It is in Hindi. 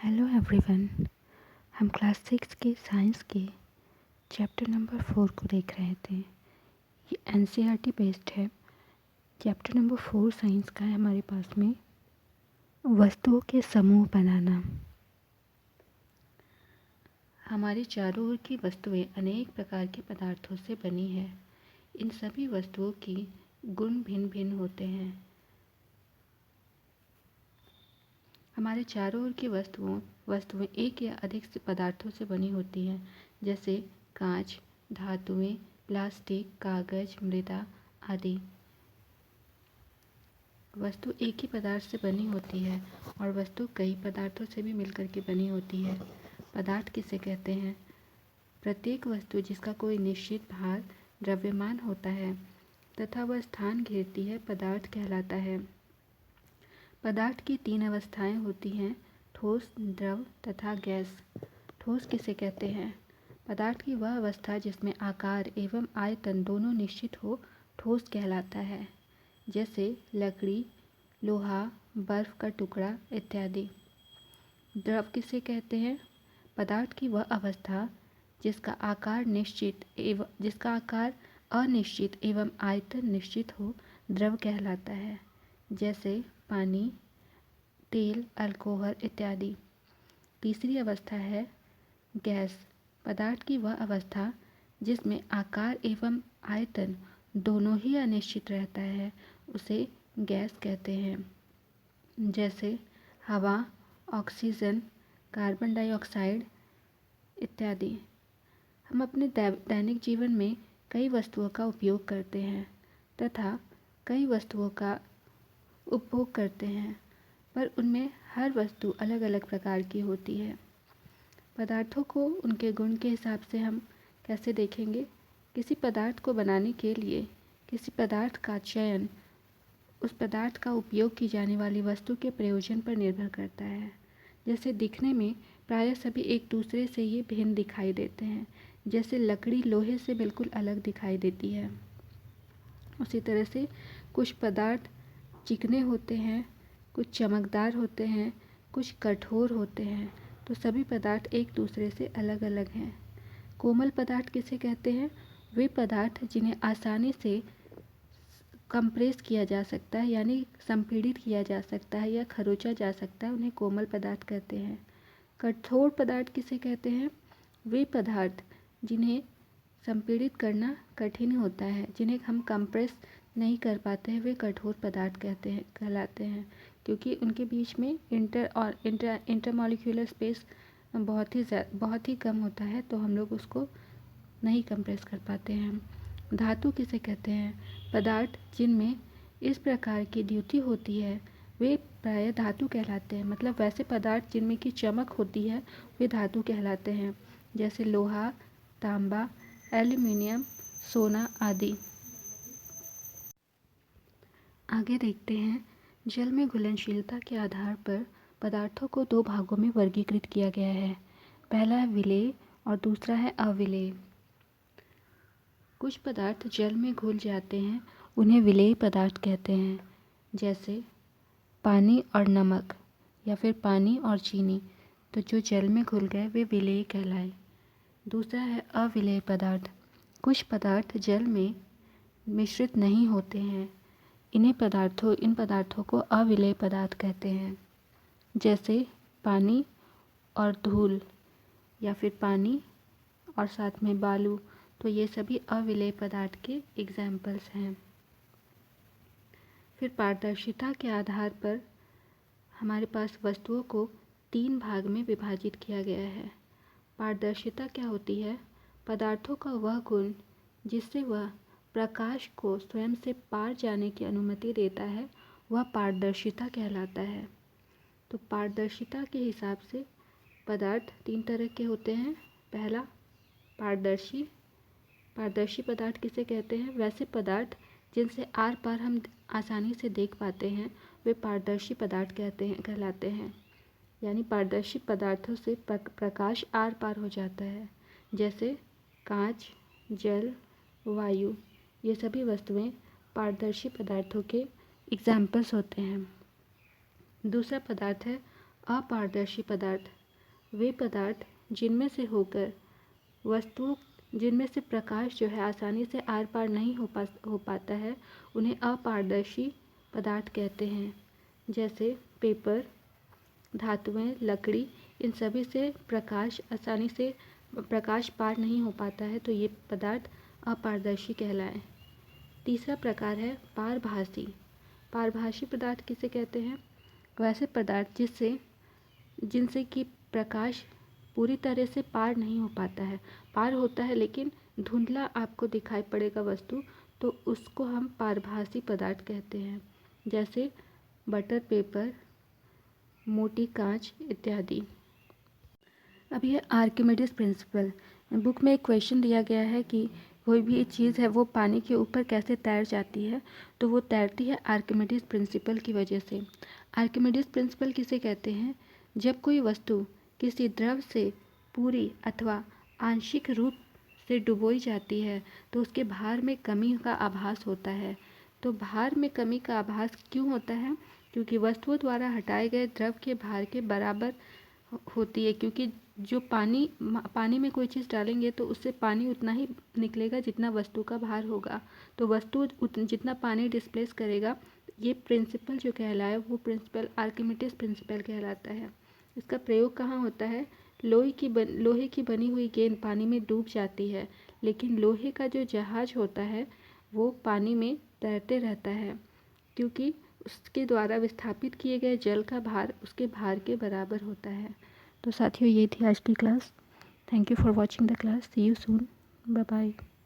Hello everyone. हम क्लास 6 के साइंस के चैप्टर नंबर 4 को देख रहे थे। ये एनसीईआरटी बेस्ड है। चैप्टर नंबर 4 साइंस का है हमारे पास में वस्तुओं के समूह बनाना। हमारे चारों ओर की वस्तुएं अनेक प्रकार के पदार्थों से बनी है। इन सभी वस्तुओं की गुण भिन्न भिन्न होते हैं। हमारे चारों ओर की वस्तुएं एक या अधिक से पदार्थों से बनी होती हैं, जैसे कांच, धातुएं, प्लास्टिक, कागज, मृदा आदि। वस्तु एक ही पदार्थ से बनी होती है और वस्तु कई पदार्थों से भी मिलकर के बनी होती है। पदार्थ किसे कहते हैं? प्रत्येक वस्तु जिसका कोई निश्चित भार द्रव्यमान होता है तथा वह स्थान घेरती है पदार्थ कहलाता है। पदार्थ की 3 अवस्थाएं होती हैं, ठोस, द्रव तथा गैस। ठोस किसे कहते हैं? पदार्थ की वह अवस्था जिसमें आकार एवं आयतन दोनों निश्चित हो ठोस कहलाता है, जैसे लकड़ी, लोहा, बर्फ का टुकड़ा इत्यादि। द्रव किसे कहते हैं? पदार्थ की वह अवस्था जिसका आकार अनिश्चित एवं आयतन निश्चित हो द्रव कहलाता है, जैसे पानी, तेल, अल्कोहल इत्यादि। तीसरी अवस्था है गैस। पदार्थ की वह अवस्था जिसमें आकार एवं आयतन दोनों ही अनिश्चित रहता है, उसे गैस कहते हैं, जैसे हवा, ऑक्सीजन, कार्बन डाइऑक्साइड इत्यादि। हम अपने दैनिक जीवन में कई वस्तुओं का उपयोग करते हैं तथा कई वस्तुओं का उपभोग करते हैं, पर उनमें हर वस्तु अलग अलग प्रकार की होती है। पदार्थों को उनके गुण के हिसाब से हम कैसे देखेंगे? किसी पदार्थ को बनाने के लिए किसी पदार्थ का चयन उस पदार्थ का उपयोग की जाने वाली वस्तु के प्रयोजन पर निर्भर करता है। जैसे दिखने में प्रायः सभी एक दूसरे से ही भिन्न दिखाई देते हैं, जैसे लकड़ी लोहे से बिल्कुल अलग दिखाई देती है। उसी तरह से कुछ पदार्थ चिकने होते हैं, कुछ चमकदार होते हैं, कुछ कठोर होते हैं, तो सभी पदार्थ एक दूसरे से अलग अलग हैं। कोमल पदार्थ किसे कहते हैं? वे पदार्थ जिन्हें आसानी से कंप्रेस किया जा सकता है, यानी संपीड़ित किया जा सकता है या खरोचा जा सकता है, उन्हें कोमल पदार्थ कहते हैं। कठोर पदार्थ किसे कहते हैं? वे पदार्थ जिन्हें संपीड़ित करना कठिन होता है, जिन्हें हम कंप्रेस नहीं कर पाते हैं, वे कठोर पदार्थ कहलाते हैं, क्योंकि उनके बीच में इंटरमॉलिक्यूलर स्पेस बहुत ही कम होता है, तो हम लोग उसको नहीं कंप्रेस कर पाते हैं। धातु किसे कहते हैं? पदार्थ जिनमें इस प्रकार की द्युति होती है वे प्रायः धातु कहलाते हैं। मतलब वैसे पदार्थ जिनमें की चमक होती है वे धातु कहलाते हैं, जैसे लोहा, तांबा, एल्यूमिनियम, सोना आदि। आगे देखते हैं, जल में घुलनशीलता के आधार पर पदार्थों को 2 भागों में वर्गीकृत किया गया है। पहला है विलेय और दूसरा है अविलेय। कुछ पदार्थ जल में घुल जाते हैं, उन्हें विलेय पदार्थ कहते हैं, जैसे पानी और नमक या फिर पानी और चीनी। तो जो जल में घुल गए वे विलेय कहलाए। दूसरा है अविलेय पदार्थ। कुछ पदार्थ जल में मिश्रित नहीं होते हैं, इन पदार्थों को अविलेय पदार्थ कहते हैं, जैसे पानी और धूल या फिर पानी और साथ में बालू। तो ये सभी अविलेय पदार्थ के एग्जाम्पल्स हैं। फिर पारदर्शिता के आधार पर हमारे पास वस्तुओं को 3 भाग में विभाजित किया गया है। पारदर्शिता क्या होती है? पदार्थों का वह गुण जिससे वह प्रकाश को स्वयं से पार जाने की अनुमति देता है, वह पारदर्शिता कहलाता है। तो पारदर्शिता के हिसाब से पदार्थ 3 तरह के होते हैं। पहला पारदर्शी पदार्थ किसे कहते हैं? वैसे पदार्थ जिनसे आर पार हम आसानी से देख पाते हैं वे पारदर्शी पदार्थ कहलाते हैं। यानी पारदर्शी पदार्थों से प्रकाश आर पार हो जाता है, जैसे कांच, जल, वायु। ये सभी वस्तुएं पारदर्शी पदार्थों के एग्जाम्पल्स होते हैं। दूसरा पदार्थ है अपारदर्शी पदार्थ वे पदार्थ जिनमें से होकर वस्तुओं जिनमें से प्रकाश जो है आसानी से आर पार नहीं हो पाता है, उन्हें अपारदर्शी पदार्थ कहते हैं। जैसे पेपर, धातुएं, लकड़ी, इन सभी से प्रकाश पार नहीं हो पाता है, तो ये पदार्थ अपारदर्शी कहलाए। तीसरा प्रकार है पारभासी। पारभासी पदार्थ किसे कहते हैं? वैसे पदार्थ जिनसे कि प्रकाश पूरी तरह से पार नहीं हो पाता है, पार होता है लेकिन धुंधला आपको दिखाई पड़ेगा वस्तु, तो उसको हम पारभासी पदार्थ कहते हैं। जैसे बटर पेपर, मोटी कांच इत्यादि। अब ये आर्किमिडीज प्रिंसिपल। बुक में एक क्वेश्चन दिया गया है कि कोई भी चीज़ है वो पानी के ऊपर कैसे तैर जाती है, तो वो तैरती है आर्किमिडीज प्रिंसिपल की वजह से। आर्किमिडीज प्रिंसिपल किसे कहते हैं? जब कोई वस्तु किसी द्रव से पूरी अथवा आंशिक रूप से डुबोई जाती है तो उसके भार में कमी का आभास होता है। तो भार में कमी का आभास क्यों होता है? क्योंकि वस्तुओं द्वारा हटाए गए द्रव के भार के बराबर होती है, क्योंकि जो पानी में कोई चीज़ डालेंगे तो उससे पानी उतना ही निकलेगा जितना वस्तु का भार होगा। तो वस्तु जितना पानी डिस्प्लेस करेगा, ये प्रिंसिपल जो कहलाए वो प्रिंसिपल आर्किमिडीज प्रिंसिपल कहलाता है। इसका प्रयोग कहाँ होता है? लोहे की बनी हुई गेंद पानी में डूब जाती है, लेकिन लोहे का जो जहाज होता है वो पानी में तैरते रहता है, क्योंकि उसके द्वारा विस्थापित किए गए जल का भार उसके भार के बराबर होता है। तो साथियों, ये थी आज की class. Thank you for watching the class. See you soon. Bye bye.